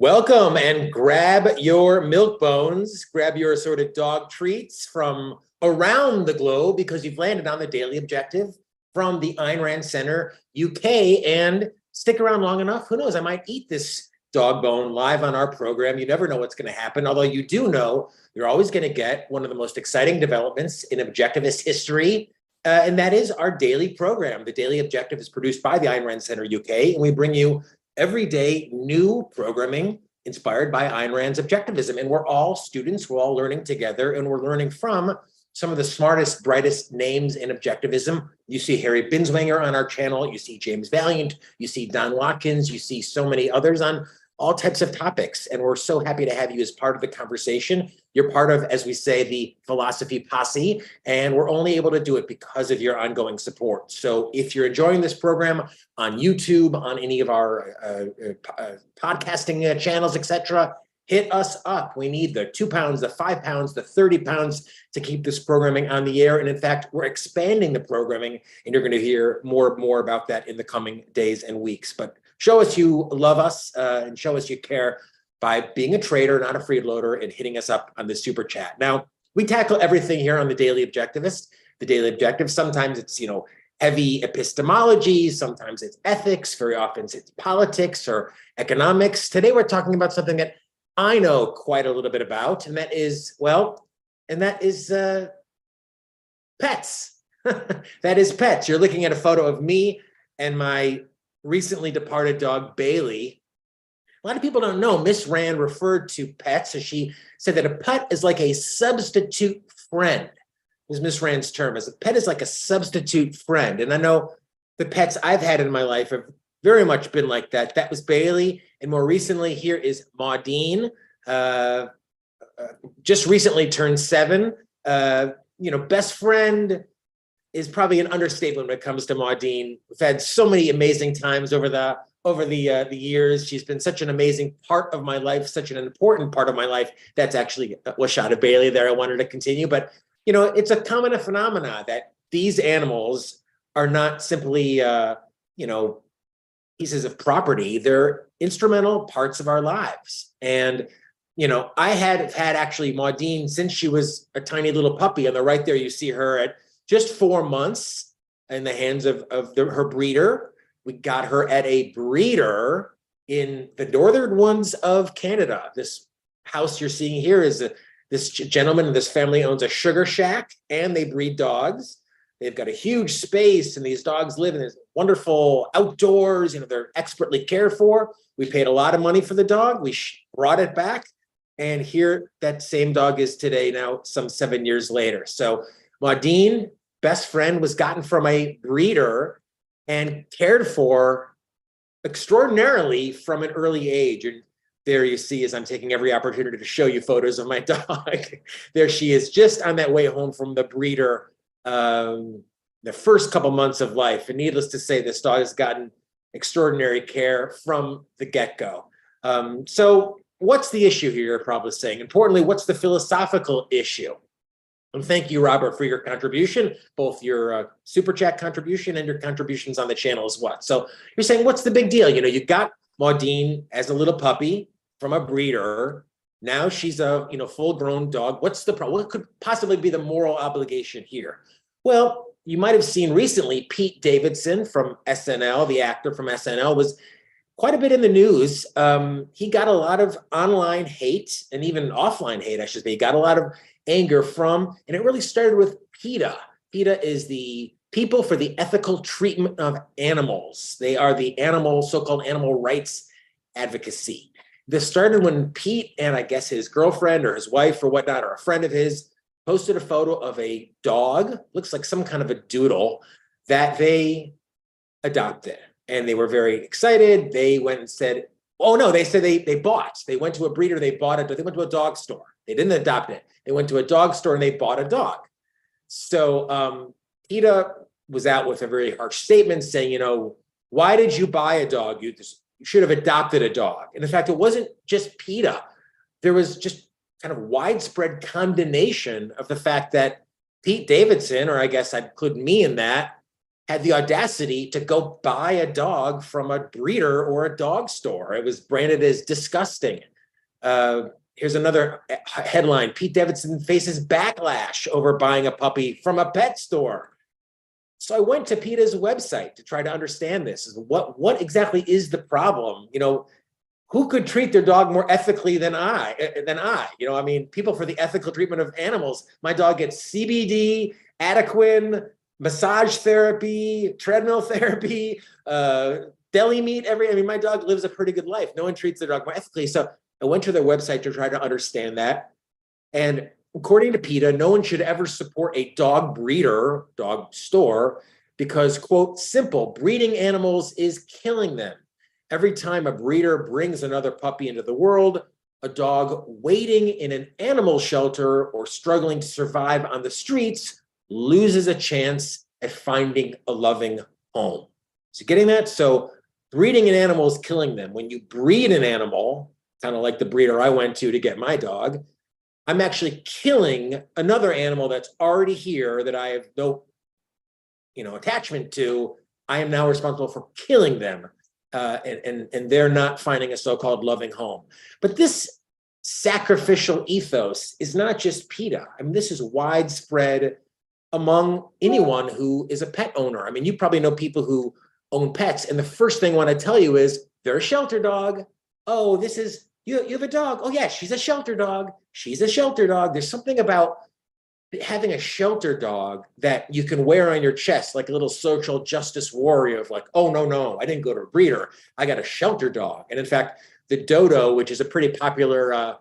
Welcome, and grab your milk bones, grab your assorted dog treats from around the globe because you've landed on the Daily Objective from the Ayn Rand Center, UK, and stick around long enough. Who knows, I might eat this dog bone live on our program. You never know what's going to happen, although you do know you're always going to get one of the most exciting developments in objectivist history, and that is our daily program. The Daily Objective is produced by the Ayn Rand Center UK, and we bring you everyday new programming inspired by Ayn Rand's objectivism. And we're all students, we're all learning together, and we're learning from some of the smartest, brightest names in objectivism. You see Harry Binswanger on our channel, you see James Valiant, you see Don Watkins, you see so many others on all types of topics. And we're so happy to have you as part of the conversation. You're part of, as we say, the philosophy posse, and we're only able to do it because of your ongoing support. So if you're enjoying this program on YouTube, on any of our podcasting channels, etc., hit us up. We need the 2 pounds, the 5 pounds, the 30 pounds to keep this programming on the air. And in fact, we're expanding the programming, and you're going to hear more about that in the coming days and weeks. But show us you love us and show us you care by being a trader, not a freeloader, and hitting us up on the super chat. Now, we tackle everything here on the Daily Objectivist. The Daily Objective, sometimes it's, heavy epistemology, sometimes it's ethics, very often it's politics or economics. Today, we're talking about something that I know quite a little bit about, and that is, pets. That is pets. You're looking at a photo of me and my recently departed dog, Bailey. A lot of people don't know Miss Rand referred to pets, as she said that a pet is like a substitute friend, was Miss Rand's term, as a pet is like a substitute friend. And I know the pets I've had in my life have very much been like that. That was Bailey. And more recently, here is Maudine, just recently turned 7. Best friend is probably an understatement when it comes to Maudine. We've had so many amazing times over the years. She's been such an amazing part of my life, such an important part of my life. That's actually a shot of Bailey there. I wanted to continue, but it's a common phenomena that these animals are not simply pieces of property. They're instrumental parts of our lives. And I had actually Maudine since she was a tiny little puppy. On the right there, you see her at just 4 months in the hands of her breeder. We got her at a breeder in the northern ones of Canada. This house you're seeing here is this gentleman and this family owns a sugar shack, and they breed dogs. They've got a huge space, and these dogs live in this wonderful outdoors. They're expertly cared for. We paid a lot of money for the dog. We brought it back, and here that same dog is today, now some 7 years later. So Maudine, best friend, was gotten from a breeder and cared for extraordinarily from an early age. And there you see, as I'm taking every opportunity to show you photos of my dog, there she is, just on that way home from the breeder, the first couple months of life. And needless to say, this dog has gotten extraordinary care from the get-go. So what's the issue here, you're probably saying? Importantly, what's the philosophical issue? And thank you, Robert, for your contribution, both your super chat contribution and your contributions on the channel as well. So you're saying, what's the big deal? You got Maudine as a little puppy from a breeder. Now she's a full-grown dog. What's the problem? What could possibly be the moral obligation here? Well, you might have seen recently Pete Davidson from SNL, the actor from SNL, was quite a bit in the news. He got a lot of online hate, and even offline hate, I should say. He got a lot of anger from, and it really started with PETA. PETA is the People for the Ethical Treatment of Animals. They are the so-called animal rights advocacy. This started when Pete and I guess his girlfriend or his wife or whatnot, or a friend of his, posted a photo of a dog, looks like some kind of a doodle, that they adopted. And they were very excited. They went and said, oh no, they said they bought. They went to a breeder, they bought it, but they went to a dog store. They didn't adopt it. They went to a dog store and they bought a dog. So PETA was out with a very harsh statement saying, why did you buy a dog? You should have adopted a dog. And in fact, it wasn't just PETA. There was just kind of widespread condemnation of the fact that Pete Davidson, or I guess I'd include me in that, had the audacity to go buy a dog from a breeder or a dog store. It was branded as disgusting. Here's another headline: Pete Davidson faces backlash over buying a puppy from a pet store. So I went to PETA's website to try to understand this. What exactly is the problem? Who could treat their dog more ethically than I? I mean, people for the ethical treatment of animals. My dog gets CBD, Adequin, massage therapy, treadmill therapy, deli meat. My dog lives a pretty good life. No one treats their dog more ethically. So I went to their website to try to understand that. And according to PETA, no one should ever support a dog breeder, dog store, because, quote, simple, breeding animals is killing them. Every time a breeder brings another puppy into the world, a dog waiting in an animal shelter or struggling to survive on the streets loses a chance at finding a loving home. So getting that? So breeding an animal is killing them. When you breed an animal, kind of like the breeder I went to get my dog, I'm actually killing another animal that's already here that I have no, attachment to. I am now responsible for killing them. And they're not finding a so-called loving home. But this sacrificial ethos is not just PETA. I mean, this is widespread among anyone who is a pet owner. I mean, you probably know people who own pets, and the first thing I want to tell you is they're a shelter dog. Oh, you have a dog. Oh, yeah, she's a shelter dog. She's a shelter dog. There's something about having a shelter dog that you can wear on your chest like a little social justice warrior of like, oh, no, I didn't go to a breeder. I got a shelter dog. And in fact, the Dodo, which is a pretty popular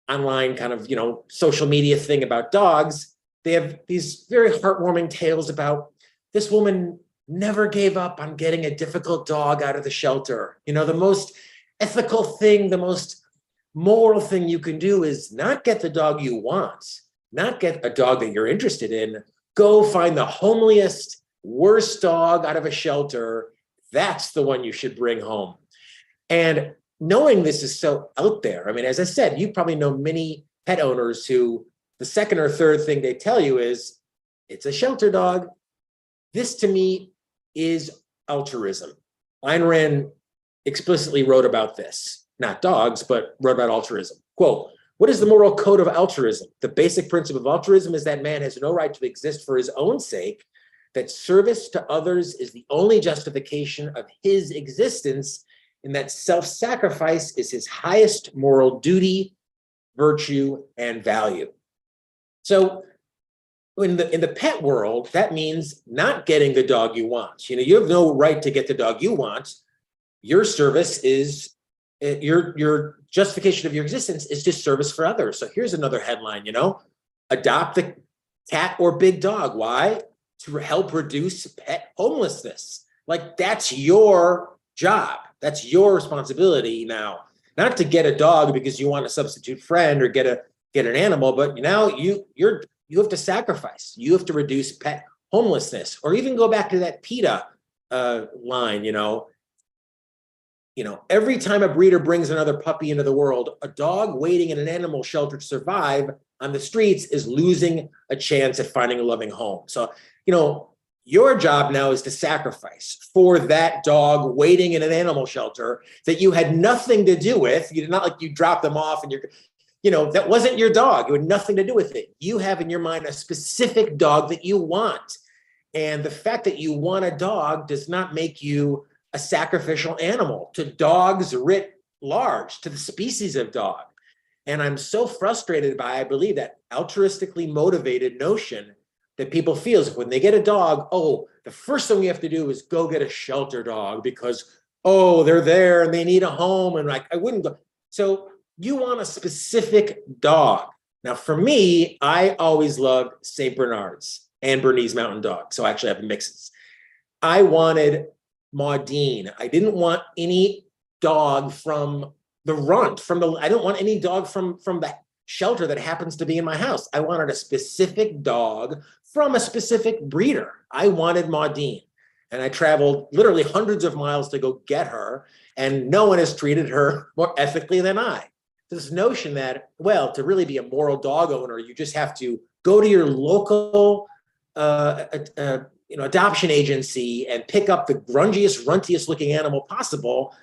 online kind of, social media thing about dogs, they have these very heartwarming tales about this woman never gave up on getting a difficult dog out of the shelter. The most ethical thing, the most moral thing you can do is not get the dog you want, not get a dog that you're interested in. Go find the homeliest, worst dog out of a shelter. That's the one you should bring home. And knowing this is so out there, I mean, as I said, you probably know many pet owners who the second or third thing they tell you is, it's a shelter dog. This to me is altruism. Ayn Rand explicitly wrote about this, not dogs, but wrote about altruism. Quote, what is the moral code of altruism? The basic principle of altruism is that man has no right to exist for his own sake, that service to others is the only justification of his existence, and that self-sacrifice is his highest moral duty, virtue, and value. So in the pet world, that means not getting the dog you want. You have no right to get the dog you want. Your service is, your justification of your existence is just service for others. So here's another headline, adopt a cat or big dog. Why? To help reduce pet homelessness. Like, that's your job. That's your responsibility now. Not to get a dog because you want a substitute friend or get an animal, but now you have to sacrifice. You have to reduce pet homelessness, or even go back to that PETA line, every time a breeder brings another puppy into the world, a dog waiting in an animal shelter to survive on the streets is losing a chance at finding a loving home. So, your job now is to sacrifice for that dog waiting in an animal shelter that you had nothing to do with. You did not, like, you dropped them off and that wasn't your dog. You had nothing to do with it. You have in your mind a specific dog that you want. And the fact that you want a dog does not make you a sacrificial animal to dogs writ large, to the species of dog. And I'm so frustrated by, I believe, that altruistically motivated notion that people feel is when they get a dog, the first thing we have to do is go get a shelter dog because, they're there and they need a home. And I wouldn't go. So you want a specific dog. Now, for me, I always loved St. Bernards and Bernese Mountain Dog. So I actually have mixes. I wanted Maudine. I didn't want any dog from the runt, I don't want any dog from the shelter that happens to be in my house. I wanted a specific dog from a specific breeder. I wanted Maudine. And I traveled literally hundreds of miles to go get her, and no one has treated her more ethically than I. This notion that, to really be a moral dog owner, you just have to go to your local adoption agency and pick up the grungiest, runtiest looking animal possible,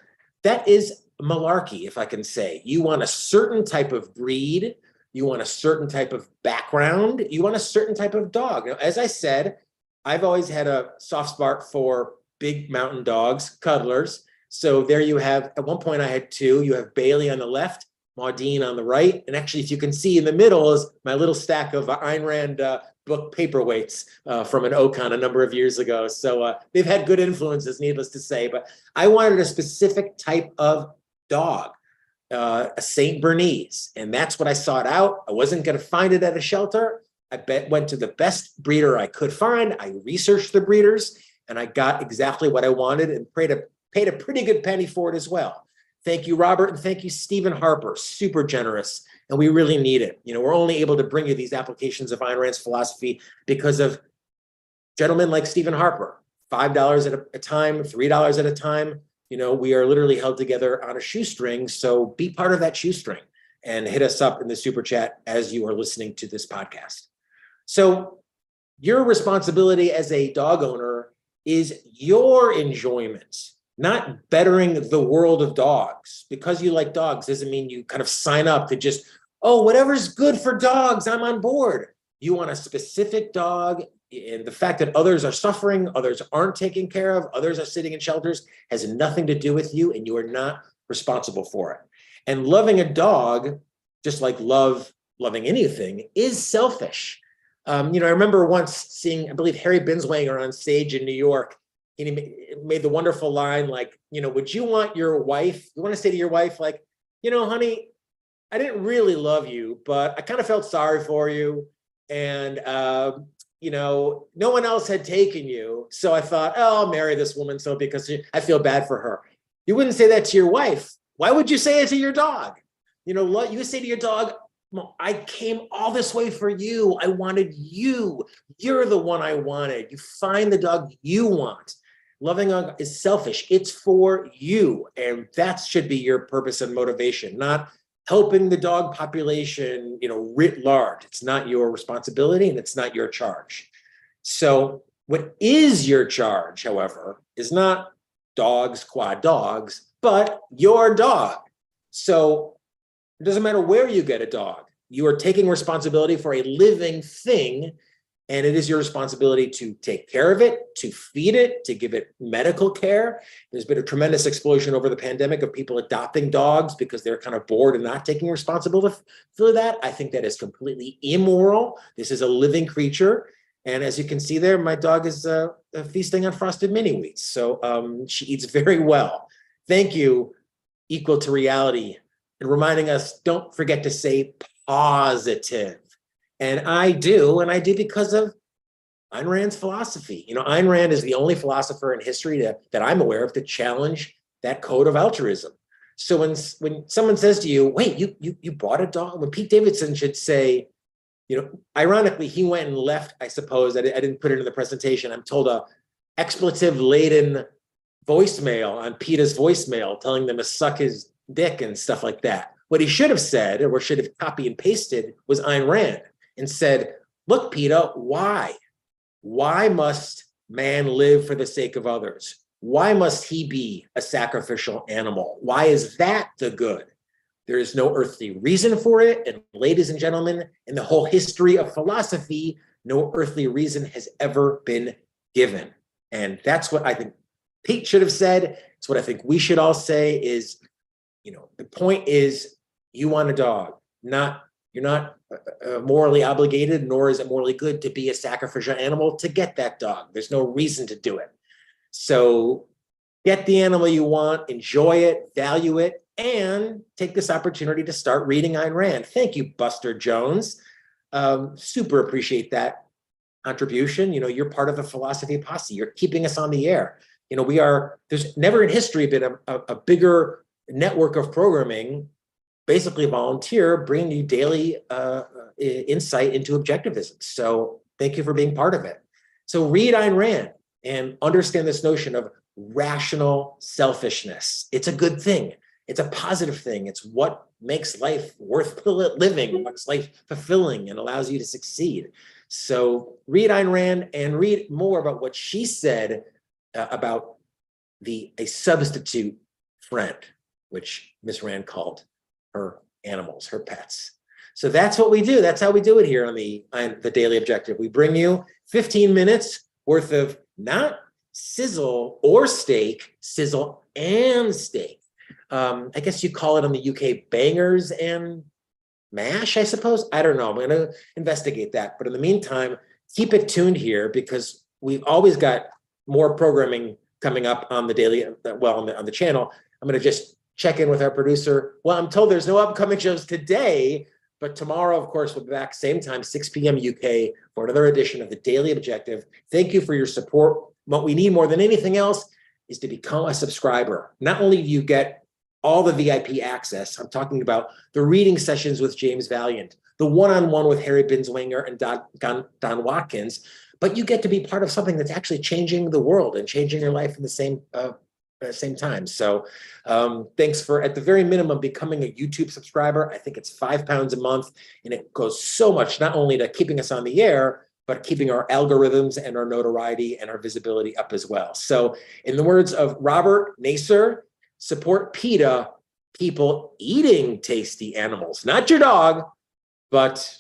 that is malarkey, if I can say. You want a certain type of breed, you want a certain type of background, you want a certain type of dog. Now, as I said, I've always had a soft spot for big mountain dogs, cuddlers. So there you have, at one point I had two. You have Bailey on the left, Maudine on the right. And actually, if you can see in the middle is my little stack of Ayn Rand book paperweights from an Ocon a number of years ago. So they've had good influences, needless to say. But I wanted a specific type of dog, a Saint Bernese. And that's what I sought out. I wasn't going to find it at a shelter. Went to the best breeder I could find. I researched the breeders, and I got exactly what I wanted and paid a pretty good penny for it as well. Thank you, Robert, and thank you, Stephen Harper. Super generous, and we really need it. We're only able to bring you these applications of Ayn Rand's philosophy because of gentlemen like Stephen Harper. $5 at a time, $3 at a time. We are literally held together on a shoestring. So be part of that shoestring and hit us up in the super chat as you are listening to this podcast. So your responsibility as a dog owner is your enjoyment, not bettering the world of dogs. Because you like dogs doesn't mean you kind of sign up to just, whatever's good for dogs, I'm on board. You want a specific dog, and the fact that others are suffering, others aren't taken care of, others are sitting in shelters has nothing to do with you, and you are not responsible for it. And loving a dog, just like loving anything, is selfish. I remember once seeing, I believe, Harry Binswanger on stage in New York. And he made the wonderful line, like, would you want to say to your wife, like, honey, I didn't really love you, but I kind of felt sorry for you. And, no one else had taken you. So I thought, I'll marry this woman because I feel bad for her. You wouldn't say that to your wife. Why would you say it to your dog? You say to your dog, I came all this way for you. I wanted you. You're the one I wanted. You find the dog you want. Loving a dog is selfish. It's for you. And that should be your purpose and motivation, not helping the dog population, writ large. It's not your responsibility and it's not your charge. So what is your charge, however, is not dogs, quad dogs, but your dog. So it doesn't matter where you get a dog. You are taking responsibility for a living thing, and it is your responsibility to take care of it, to feed it, to give it medical care. There's been a tremendous explosion over the pandemic of people adopting dogs because they're kind of bored and not taking responsibility for that. I think that is completely immoral. This is a living creature. And as you can see there, my dog is feasting on frosted mini wheats. So she eats very well. Thank you, Equal to Reality, and reminding us, don't forget to say positive. And I do because of Ayn Rand's philosophy. Ayn Rand is the only philosopher in history that I'm aware of to challenge that code of altruism. So when someone says to you, wait, you bought a dog? When Pete Davidson should say, ironically, he went and left, I suppose, I didn't put it in the presentation, I'm told a expletive-laden voicemail on PETA's voicemail telling them to suck his dick and stuff like that. What he should have said, or should have copy and pasted, was Ayn Rand and said, look, PETA, why? Why must man live for the sake of others? Why must he be a sacrificial animal? Why is that the good? There is no earthly reason for it. And ladies and gentlemen, in the whole history of philosophy, no earthly reason has ever been given. And that's what I think Pete should have said. It's what I think we should all say is, the point is, you want a dog, you're not morally obligated, nor is it morally good to be a sacrificial animal to get that dog. There's no reason to do it. So get the animal you want, enjoy it, value it, and take this opportunity to start reading Ayn Rand. Thank you, Buster Jones. Super appreciate that contribution. You're part of the philosophy posse. You're keeping us on the air. There's never in history been a bigger network of programming, basically volunteer, bringing you daily insight into objectivism. So thank you for being part of it. So read Ayn Rand and understand this notion of rational selfishness. It's a good thing. It's a positive thing. It's what makes life worth living, makes life fulfilling, and allows you to succeed. So read Ayn Rand and read more about what she said about a substitute friend, which Miss Rand called her animals, her pets. So that's what we do. That's how we do it here on the Daily Objective. We bring you 15 minutes worth of not sizzle or steak, sizzle and steak. I guess you call it on the UK bangers and mash, I suppose. I don't know. I'm going to investigate that. But in the meantime, keep it tuned here because we've always got more programming coming up on the daily, well, on the channel. I'm going to just check in with our producer. Well, I'm told there's no upcoming shows today, but tomorrow, of course, we'll be back same time, 6 p.m. UK for another edition of the Daily Objective. Thank you for your support. What we need more than anything else is to become a subscriber. Not only do you get all the VIP access, I'm talking about the reading sessions with James Valiant, the one-on-one with Harry Binswanger and Don Watkins, but you get to be part of something that's actually changing the world and changing your life in the same time. So thanks for, at the very minimum, becoming a YouTube subscriber. I think it's £5 a month, and it goes so much, not only to keeping us on the air, but keeping our algorithms and our notoriety and our visibility up as well. So in the words of Robert Naser, support PETA, people eating tasty animals, not your dog, but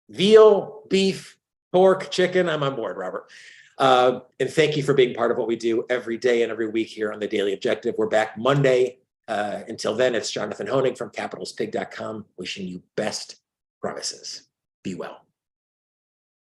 veal, beef, pork, chicken. I'm on board, Robert. And thank you for being part of what we do every day and every week here on the Daily Objective. We're back Monday. Until then, it's Jonathan Hoenig from capitalspig.com wishing you best promises. Be well.